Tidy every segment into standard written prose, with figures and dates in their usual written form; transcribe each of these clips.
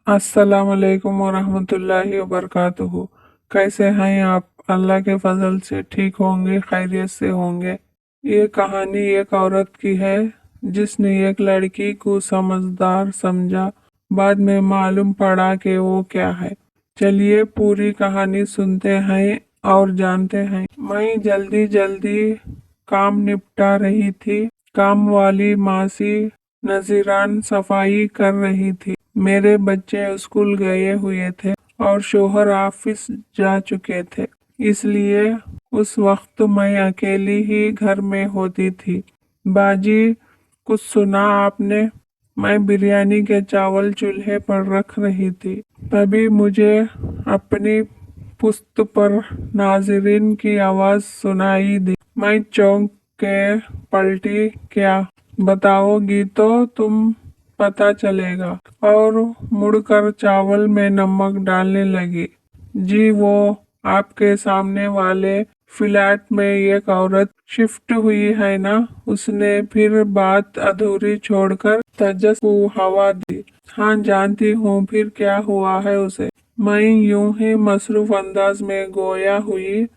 अस्सलाम वालेकुम वरहमतुल्लाहि वबरकातुहू। कैसे हैं आप? अल्लाह के फजल से ठीक होंगे, खैरियत से होंगे। ये कहानी एक औरत की है जिसने एक लड़की को समझदार समझा। बाद में मालूम पड़ा कि वो क्या है। चलिए पूरी कहानी सुनते हैं और जानते हैं। मैं जल्दी जल्दी काम निपटा रही थी। काम वाली मासी नजीरान सफाई कर रही थी। मेरे बच्चे स्कूल गए हुए थे और शोहर ऑफिस जा चुके थे, इसलिए उस वक्त मैं अकेली ही घर में होती थी। बाजी, कुछ सुना आपने? मैं बिरयानी के चावल चूल्हे पर रख रही थी, तभी मुझे अपनी पुश्त पर नाज़रीन की आवाज़ सुनाई दी। मैं चौंक के पलटी। क्या बताओगी तो तुम पता चलेगा, और मुड़कर चावल में नमक डालने लगी। जी, वो आपके सामने वाले फ्लैट में एक औरत शिफ्ट हुई है ना? उसने फिर बात अधूरी छोड़कर तजस को हवा दी। हाँ जानती हूँ, फिर क्या हुआ है उसे? मैं यूं ही मसरूफ अंदाज में गोया हुई।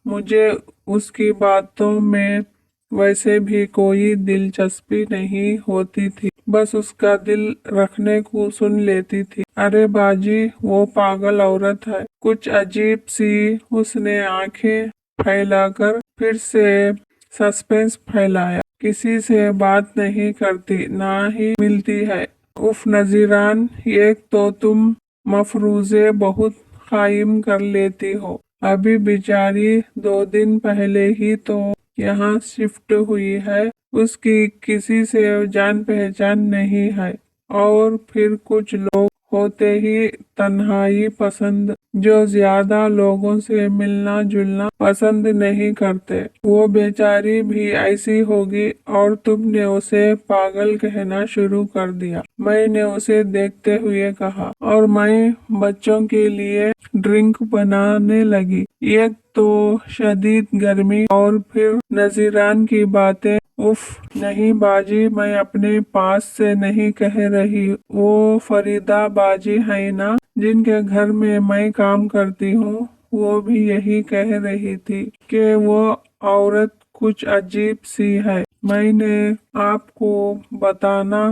मुझे उसकी बातों में वैसे भी कोई दिलचस्पी नहीं होती थी, बस उसका दिल रखने को सुन लेती थी। अरे बाजी, वो पागल औरत है, कुछ अजीब सी। उसने आंखें फैलाकर फिर से सस्पेंस फैलाया। किसी से बात नहीं करती, ना ही मिलती है। उफ नजीरान, एक तो तुम मफरूजे बहुत कायम कर लेती हो। अभी बेचारी 2 दिन पहले ही तो यहाँ शिफ्ट हुई है। उसकी किसी से जान पहचान नहीं है, और फिर कुछ लोग होते ही तन्हाई पसंद, जो ज्यादा लोगों से मिलना जुलना पसंद नहीं करते। वो बेचारी भी ऐसी होगी, और तुमने उसे पागल कहना शुरू कर दिया। मैंने उसे देखते हुए कहा, और मैं बच्चों के लिए ड्रिंक बनाने लगी। एक तो शदीद गर्मी, और फिर नजीरान की बातें। उफ नहीं बाजी, मैं अपने पास से नहीं कह रही। वो फरीदा बाजी है ना, जिनके घर में मैं काम करती हूँ, वो भी यही कह रही थी कि वो औरत कुछ अजीब सी है। मैंने आपको बताना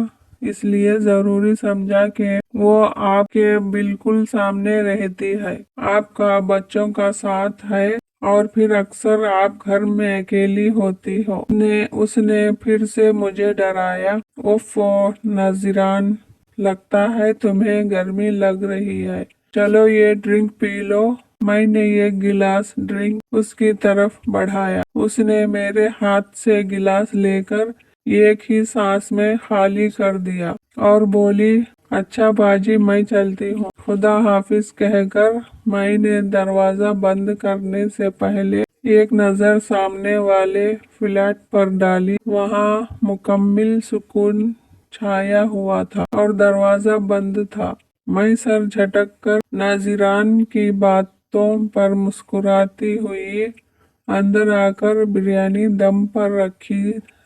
इसलिए जरूरी समझा कि वो आपके बिल्कुल सामने रहती है, आपका बच्चों का साथ है, और फिर अक्सर आप घर में अकेली होती हो। उसने फिर से मुझे डराया। ओफो नजीरान, लगता है तुम्हें गर्मी लग रही है। चलो ये ड्रिंक पी लो। मैंने एक गिलास ड्रिंक उसकी तरफ बढ़ाया। उसने मेरे हाथ से गिलास लेकर एक ही सांस में खाली कर दिया और बोली, अच्छा बाजी, मैं चलती हूँ, खुदा हाफिज कहकर मैंने दरवाजा बंद करने से पहले एक नजर सामने वाले फ्लैट पर डाली। वहाँ मुकम्मिल सुकून छाया हुआ था और दरवाजा बंद था। मैं सर झटक कर नाजिरान की बातों पर मुस्कुराती हुई अंदर आकर बिरयानी दम पर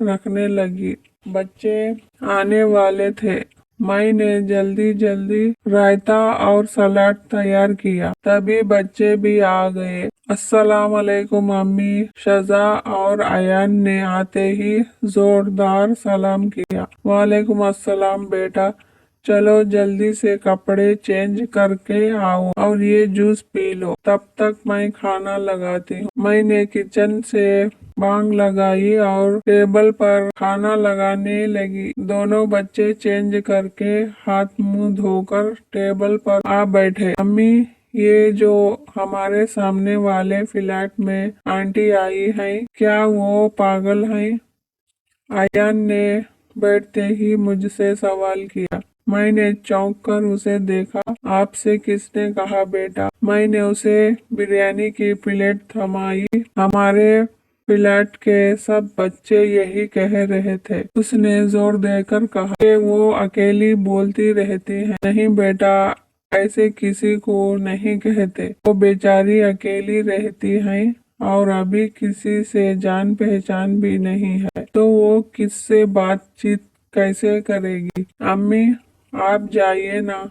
रखने लगी। बच्चे आने वाले थे। मैंने जल्दी जल्दी रायता और सलाद तैयार किया, तभी बच्चे भी आ गए। अस्सलाम वालेकुम अम्मी, शजा और अयान ने आते ही जोरदार सलाम किया। वालेकुम अस्सलाम बेटा, चलो जल्दी से कपड़े चेंज करके आओ और ये जूस पी लो, तब तक मैं खाना लगाती हूँ। मैंने किचन से बांग लगाई और टेबल पर खाना लगाने लगी। दोनों बच्चे चेंज करके हाथ मुंह धोकर टेबल पर आ बैठे। अम्मी, ये जो हमारे सामने वाले फ्लैट में आंटी आई है, क्या वो पागल है? आयान ने बैठते ही मुझसे सवाल किया। मैंने चौंक कर उसे देखा। आपसे किसने कहा बेटा? मैंने उसे बिरयानी की प्लेट थमाई। हमारे फ्लैट के सब बच्चे यही कह रहे थे। उसने जोर देकर कहा कि वो अकेली बोलती रहती है। नहीं बेटा, ऐसे किसी को नहीं कहते। वो बेचारी अकेली रहती है और अभी किसी से जान पहचान भी नहीं है, तो वो किससे बातचीत कैसे करेगी? अम्मी, आप जाइए ना,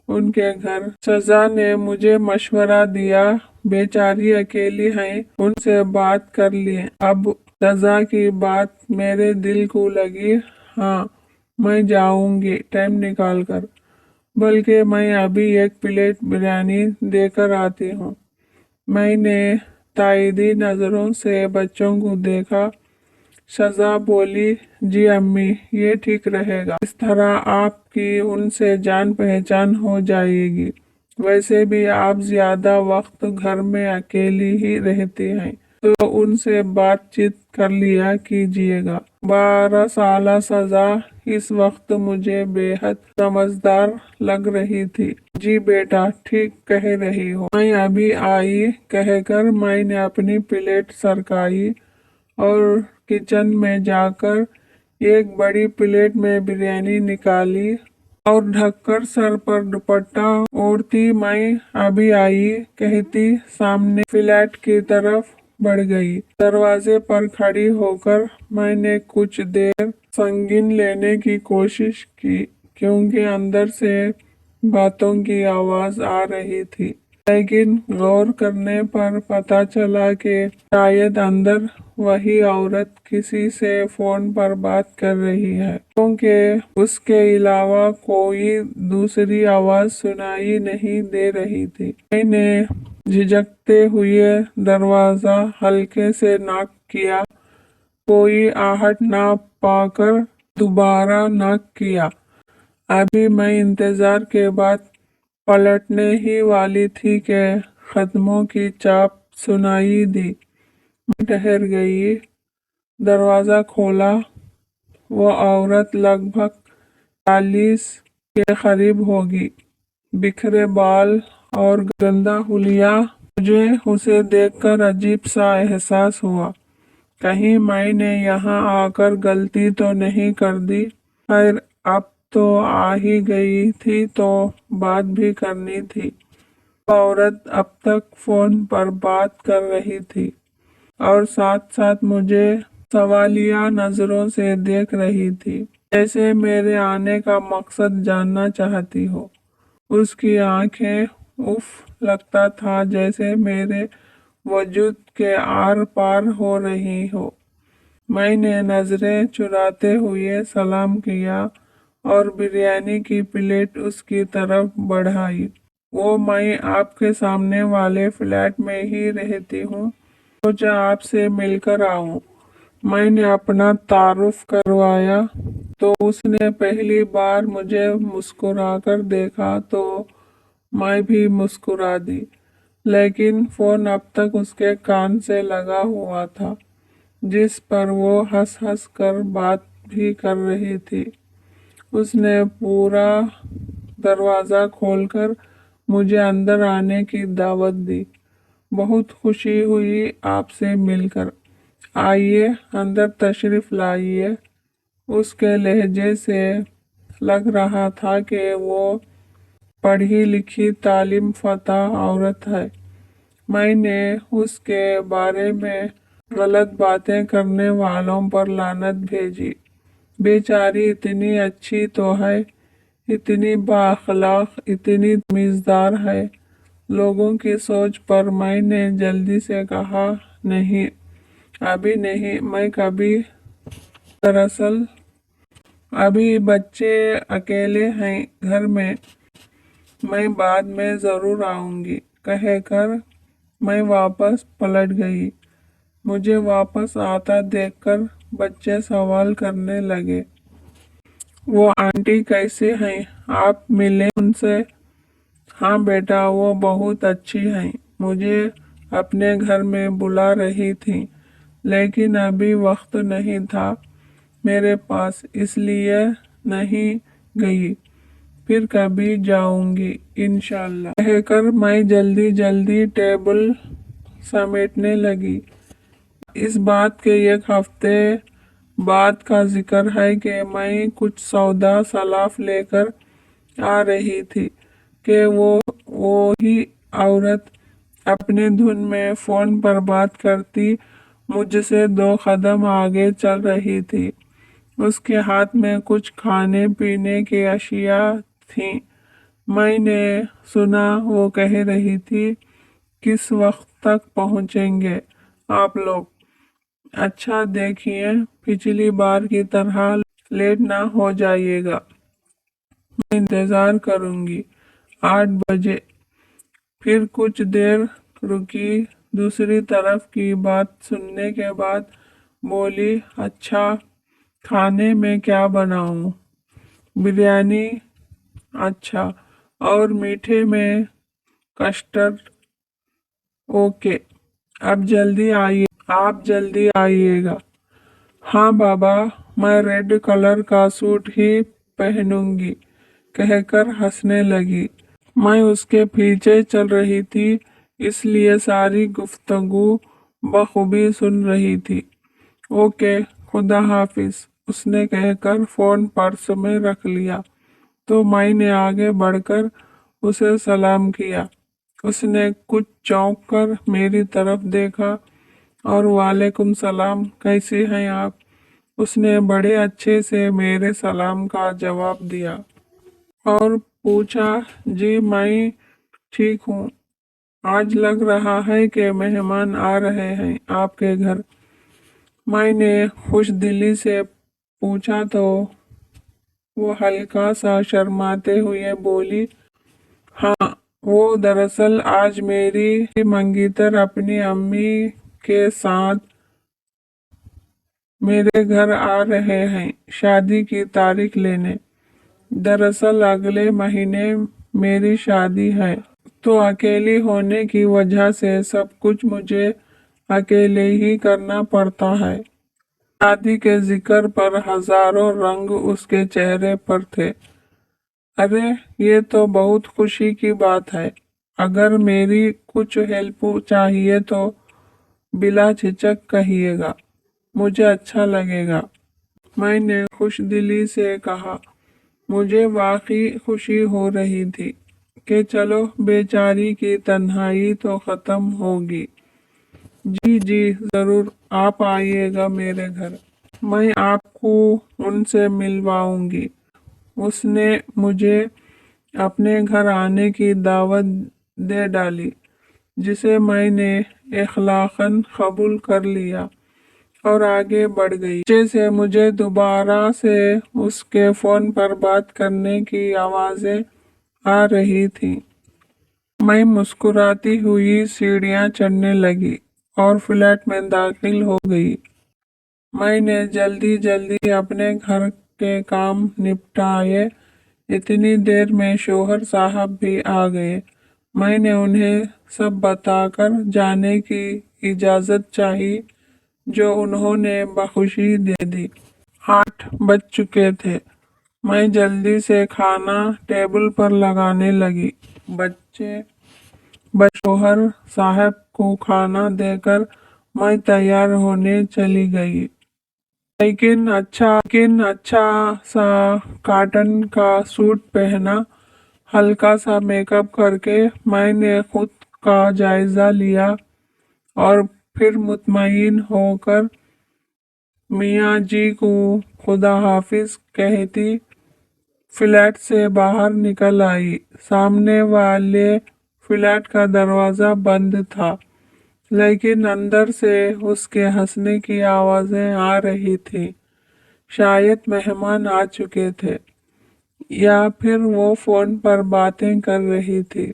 उनके घर। सजा ने मुझे मशवरा दिया, बेचारी अकेली हैं, उनसे बात कर लिए। अब सजा की बात मेरे दिल को लगी। हाँ, मैं जाऊंगी टाइम निकाल कर, बल्कि मैं अभी एक प्लेट बिरयानी देकर आती हूँ। मैंने ताइदी नज़रों से बच्चों को देखा। सजा बोली, जी अम्मी, ये ठीक रहेगा, इस तरह आपकी उनसे जान पहचान हो जाएगी। वैसे भी आप ज्यादा वक्त घर में अकेली ही रहती हैं, तो उनसे बातचीत कर लिया कीजिएगा। 12 साल सजा इस वक्त मुझे बेहद समझदार लग रही थी। जी बेटा, ठीक कह रही हो, मैं अभी आई, कहकर मैंने अपनी प्लेट सरकाई और किचन में जाकर एक बड़ी प्लेट में बिरयानी निकाली और ढककर सर पर दुपट्टा ओढ़ती मैं अभी आई कहती सामने फ्लैट की तरफ बढ़ गई। दरवाजे पर खड़ी होकर मैंने कुछ देर संगीन लेने की कोशिश की, क्योंकि अंदर से बातों की आवाज आ रही थी। लेकिन गौर करने पर पता चला कि शायद अंदर वही औरत किसी से फोन पर बात कर रही है, क्योंकि उसके अलावा कोई दूसरी आवाज सुनाई नहीं दे रही थी। मैंने झिझकते हुए दरवाजा हल्के से नॉक किया। कोई आहट ना पाकर दोबारा नॉक किया। अभी मैं इंतजार के बाद पलटने ही वाली थी कि कदमों की चाप सुनाई दी। मैं ठहर गई, दरवाजा खोला। वो औरत लगभग 40 के करीब होगी, बिखरे बाल और गंदा हुलिया। मुझे उसे देखकर अजीब सा एहसास हुआ, कहीं मैंने यहाँ आकर गलती तो नहीं कर दी। खैर, अब तो आ ही गई थी तो बात भी करनी थी। औरत अब तक फोन पर बात कर रही थी और साथ साथ मुझे सवालिया नजरों से देख रही थी, जैसे मेरे आने का मकसद जानना चाहती हो। उसकी आंखें, उफ, लगता था जैसे मेरे वजूद के आर पार हो रही हो। मैंने नजरें चुराते हुए सलाम किया और बिरयानी की प्लेट उसकी तरफ बढ़ाई। वो मैं आपके सामने वाले फ्लैट में ही रहती हूँ, सोचा आपसे मिलकर आऊं। मैंने अपना तारुफ करवाया तो उसने पहली बार मुझे मुस्कुराकर देखा तो मैं भी मुस्कुरा दी, लेकिन फोन अब तक उसके कान से लगा हुआ था, जिस पर वो हंस हंस कर बात भी कर रही थी। उसने पूरा दरवाज़ा खोलकर मुझे अंदर आने की दावत दी। बहुत खुशी हुई आपसे मिलकर, आइए अंदर तशरीफ लाइए। उसके लहजे से लग रहा था कि वो पढ़ी लिखी तालीम याफ्ता औरत है। मैंने उसके बारे में गलत बातें करने वालों पर लानत भेजी। बेचारी इतनी अच्छी तो है, इतनी बाअखलाक, इतनी तमीज़दार है। लोगों की सोच पर मैंने जल्दी से कहा, नहीं, अभी नहीं, मैं कभी, दरअसल अभी बच्चे अकेले हैं घर में, मैं बाद में ज़रूर आऊँगी, कहकर मैं वापस पलट गई। मुझे वापस आता देखकर बच्चे सवाल करने लगे, वो आंटी कैसी हैं, आप मिले उनसे? हाँ बेटा, वो बहुत अच्छी हैं, मुझे अपने घर में बुला रही थी, लेकिन अभी वक्त नहीं था मेरे पास, इसलिए नहीं गई, फिर कभी जाऊंगी इंशाल्लाह, कहकर मैं जल्दी जल्दी टेबल समेटने लगी। इस बात के एक हफ्ते बाद का जिक्र है कि मैं कुछ सौदा सलाफ लेकर आ रही थी कि वो ही औरत अपने धुन में फोन पर बात करती मुझसे 2 कदम आगे चल रही थी। उसके हाथ में कुछ खाने पीने की अशिया थी। میں نے सुना वो कह रही थी किस वक्त तक पहुंचेंगे आप लोग। अच्छा देखिए पिछली बार की तरह लेट ना हो जाइएगा। मैं इंतज़ार करूंगी 8 बजे। फिर कुछ देर रुकी, दूसरी तरफ की बात सुनने के बाद बोली, अच्छा खाने में क्या बनाऊं? बिरयानी। अच्छा, और मीठे में कस्टर्ड। ओके, आप जल्दी आइएगा। हाँ बाबा, मैं रेड कलर का सूट ही पहनूंगी, कहकर हंसने लगी। मैं उसके पीछे चल रही थी, इसलिए सारी गुफ्तगू बखूबी सुन रही थी। ओके, खुदा हाफिज, उसने कहकर फोन पर्स में रख लिया। तो मैंने आगे बढ़कर उसे सलाम किया। उसने कुछ चौंक कर मेरी तरफ देखा और वालेकुम सलाम, कैसी हैं आप? उसने बड़े अच्छे से मेरे सलाम का जवाब दिया और पूछा, जी मैं ठीक हूँ। आज लग रहा है कि मेहमान आ रहे हैं आपके घर। मैंने खुश दिली से पूछा तो वो हल्का सा शर्माते हुए बोली, हाँ, वो दरअसल आज मेरी मंगीतर अपनी अम्मी के साथ मेरे घर आ रहे हैं शादी की तारीख लेने। दरअसल अगले महीने मेरी शादी है, तो अकेली होने की वजह से सब कुछ मुझे अकेले ही करना पड़ता है। शादी के जिक्र पर हजारों रंग उसके चेहरे पर थे। अरे ये तो बहुत खुशी की बात है। अगर मेरी कुछ हेल्प चाहिए तो बिला झिझक कहिएगा, मुझे अच्छा लगेगा। मैंने खुशदिली से कहा। मुझे वाकई खुशी हो रही थी कि चलो बेचारी की तन्हाई तो खत्म होगी। जी जी जरूर, आप आइएगा मेरे घर, मैं आपको उनसे मिलवाऊंगी। उसने मुझे अपने घर आने की दावत दे डाली, जिसे मैंने इखलाकन कबूल कर लिया और आगे बढ़ गई। पीछे से मुझे दोबारा से उसके फोन पर बात करने की आवाजें आ रही थी। मैं मुस्कुराती हुई सीढ़ियां चढ़ने लगी और फ्लैट में दाखिल हो गई। मैंने जल्दी जल्दी अपने घर के काम निपटाए। इतनी देर में शौहर साहब भी आ गए। मैंने उन्हें सब बताकर जाने की इजाज़त चाही, जो उन्होंने बखुशी दे दी। 8 बज चुके थे। मैं जल्दी से खाना टेबल पर लगाने लगी। बच्चे शौहर साहब को खाना देकर मैं तैयार होने चली गई। लेकिन अच्छा सा कॉटन का सूट पहना, हल्का सा मेकअप करके मैंने खुद का जायजा लिया और फिर मुतमईन होकर मियाँ जी को खुदा हाफिज कहती फ्लैट से बाहर निकल आई। सामने वाले फ्लैट का दरवाजा बंद था, लेकिन अंदर से उसके हंसने की आवाजें आ रही थी। शायद मेहमान आ चुके थे या फिर वो फोन पर बातें कर रही थी।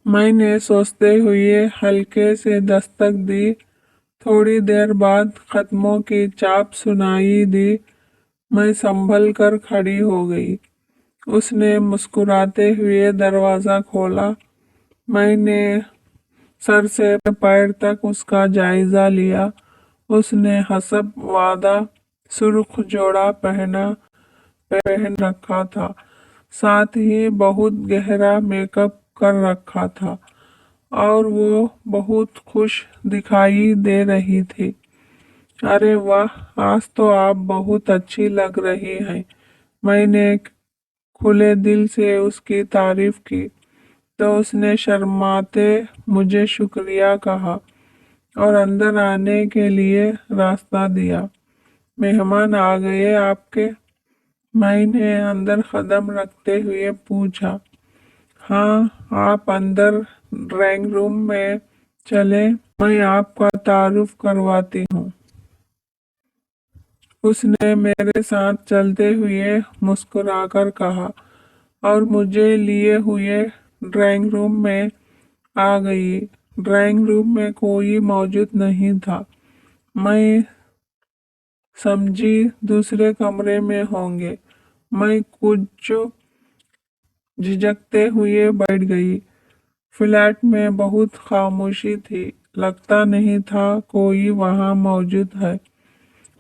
मैंने सोचते हुए हल्के से दस्तक दी। थोड़ी देर बाद कदमों की चाप सुनाई दी। मैं संभल कर खड़ी हो गई। उसने मुस्कुराते हुए दरवाजा खोला। मैंने सर से पैर तक उसका जायजा लिया। उसने हसब वादा सुर्ख जोड़ा पहन रखा था, साथ ही बहुत गहरा मेकअप कर रखा था और वो बहुत खुश दिखाई दे रही थी। अरे वाह, आज तो आप बहुत अच्छी लग रही हैं। मैंने खुले दिल से उसकी तारीफ की तो उसने शर्माते मुझे शुक्रिया कहा और अंदर आने के लिए रास्ता दिया। मेहमान आ गए आपके? मैंने अंदर कदम रखते हुए पूछा। हाँ, आप अंदर ड्राइंग रूम में चले, मैं आपका तारुफ करवाती हूँ। उसने मेरे साथ चलते हुए मुस्कुराकर कहा और मुझे लिए हुए ड्राइंग रूम में आ गई। ड्राइंग रूम में कोई मौजूद नहीं था। मैं समझी दूसरे कमरे में होंगे। मैं कुछ झिझकते हुए बैठ गई। फ्लैट में बहुत खामोशी थी, लगता नहीं था कोई वहां मौजूद है।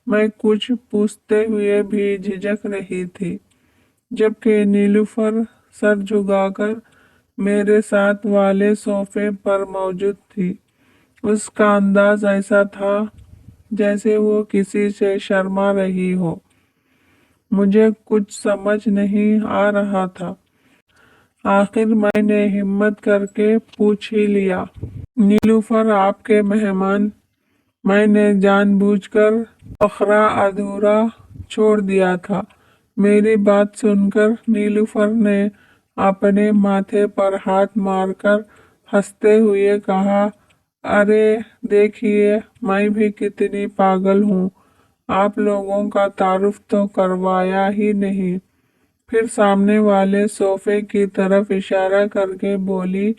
मैं कुछ पूछते हुए भी झिझक रही थी, जबकि नीलूफर सर झुकाकर मेरे साथ वाले सोफे पर मौजूद थी। उसका अंदाज ऐसा था जैसे वो किसी से शर्मा रही हो। मुझे कुछ समझ नहीं आ रहा था। आखिर मैंने हिम्मत करके पूछ ही लिया, नीलूफर आपके मेहमान। मैंने जानबूझकर फकरा अधूरा छोड़ दिया था। मेरी बात सुनकर नीलूफर ने अपने माथे पर हाथ मारकर हंसते हुए कहा, अरे देखिए, मैं भी कितनी पागल हूँ, आप लोगों का तारुफ तो करवाया ही नहीं। फिर सामने वाले सोफे की तरफ इशारा करके बोली,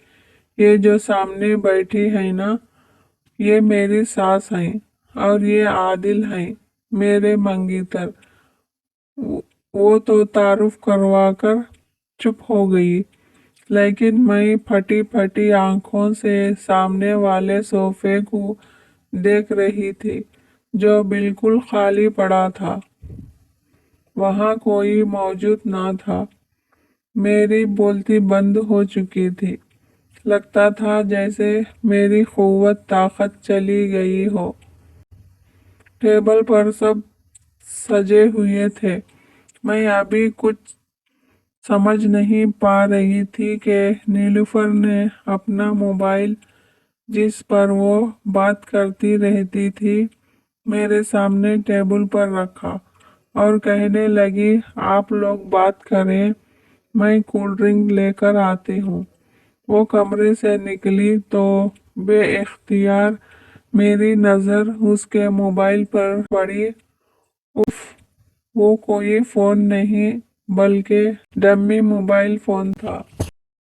ये जो सामने बैठी है ना, ये मेरी सास हैं और ये आदिल हैं, मेरे मंगीतर। वो तो तारुफ करवाकर चुप हो गई, लेकिन मैं फटी फटी आंखों से सामने वाले सोफे को देख रही थी, जो बिल्कुल खाली पड़ा था। वहां कोई मौजूद ना था। मेरी बोलती बंद हो चुकी थी। लगता था जैसे मेरी कुव्वत ताकत चली गई हो। टेबल पर सब सजे हुए थे। मैं अभी कुछ समझ नहीं पा रही थी कि नीलूफर ने अपना मोबाइल, जिस पर वो बात करती रहती थी, मेरे सामने टेबल पर रखा और कहने लगी, आप लोग बात करें, मैं कोल्ड ड्रिंक लेकर आती हूँ। वो कमरे से निकली तो बेइख्तियार मेरी नज़र उसके मोबाइल पर पड़ी। उफ, वो कोई फ़ोन नहीं बल्कि डम्मी मोबाइल फ़ोन था।